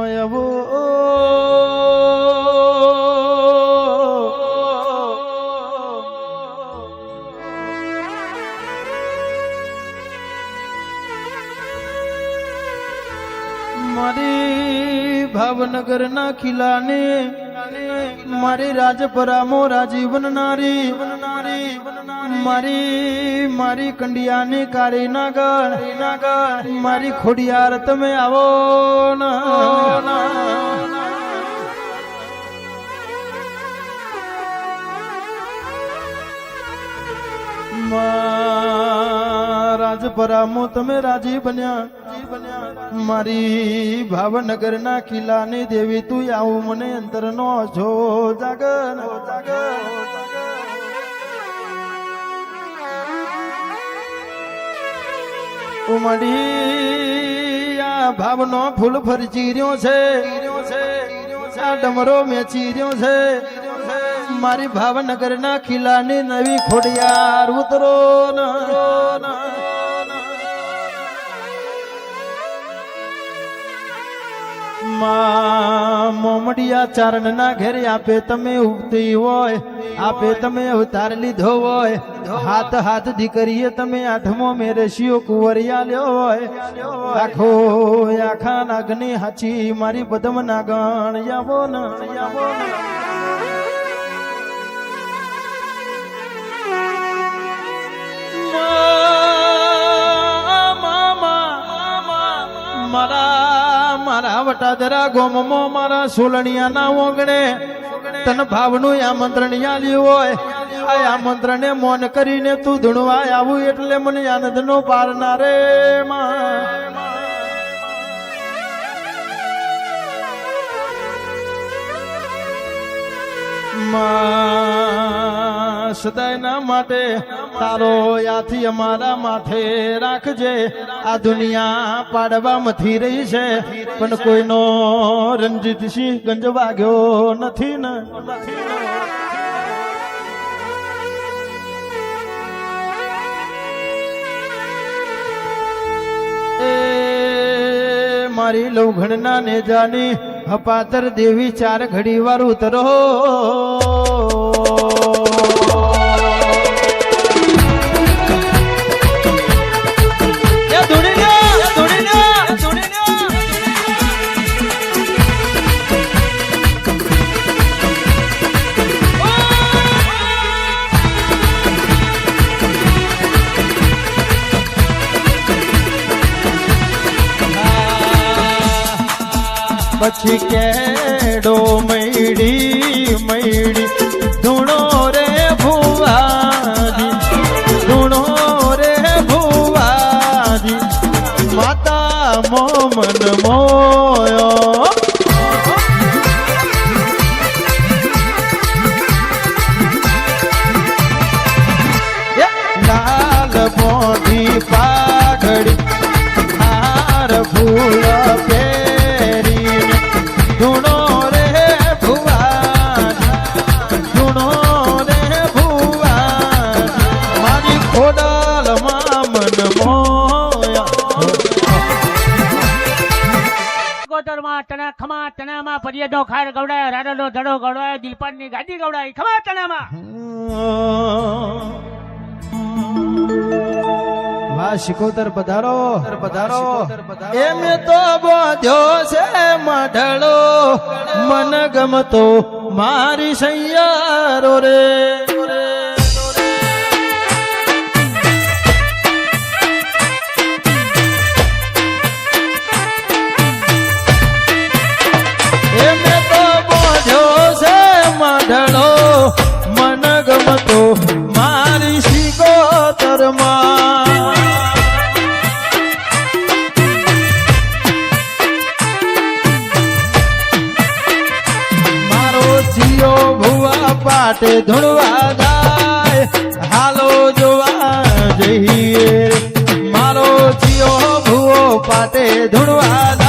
એવો મારી ભાવનગર ના કિલ્લાને મારી રાજપરામો રાજીવન નારી મારી મારી કંડિયાને કારી નાગર મારી ખોડિયાર તમે આવો ના રાજપરામો તમે રાજી બન્યા મારી ભાવનગર ના કિલ્લા ને દેવી તું આવું મને અંતર નો છો જાગર ઉમડી આ ભાવનો ફૂલ ફરજી રહ્યો છે આ ડમરો મેચી રહ્યો છે મારી ભાવનગર ના કિલ્લા ની નવી ખોડિયાર ઉતરો ના મોમડિયા ચારણ ના ઘેરે આપે તમે ઉગતી હોય આપે તમે અવતાર લીધો હોય હાથ હાથ દીકરીએ તમે આઠમો મેરેશિયો કુંવરિયા લ્યો હોય આખો આખા નાગની હાચી મારી પદમ ના ગણ આવો ના મારા વટાદરા ગોમમો મારા સોલણિયા ના ઓગણે તન ભાવનું આમંત્રણ આલ્યું હોય આ આમંત્રણે મૌન કરીને તું ધૂણવા આવું એટલે મને આનંદ નો પાર ના રે સદાય ના માટે તારો યાથી અમારા માથે રાખજે આ દુનિયા પાડવા મથી રહી છે પણ કોઈનો રણજીતસિંહ ગંજ વાગ્યો નથી ને મારી લવઘણના નેજાની હપાતર દેવી ચાર ઘડી વાર ઉતરો પછી કેડો મૈડી ધૂણો રે ભુવાજી માતા મોમન મોયો લાલ મોઢી પાઘડી હાર ફૂલ ખમા તણામાં પરિયડનો ખાર ગવડાયો રાડનો ધડો ગવડાયો દિલપાનની ગાડી ગવડાઈ ખમા તણામાં વાહ શિકોતર પધારો એમે તો બોધ્યો છે મઢડો મન ગમતો મારી સૈયારો રે ઢળો મન ગમતો મારી શિકોતર માં મારો જીઓ ભુવા પાટે ધૂણવા જાય હાલો જોવા જઈએ મારો જીઓ ભુવો પાટે ધૂણવા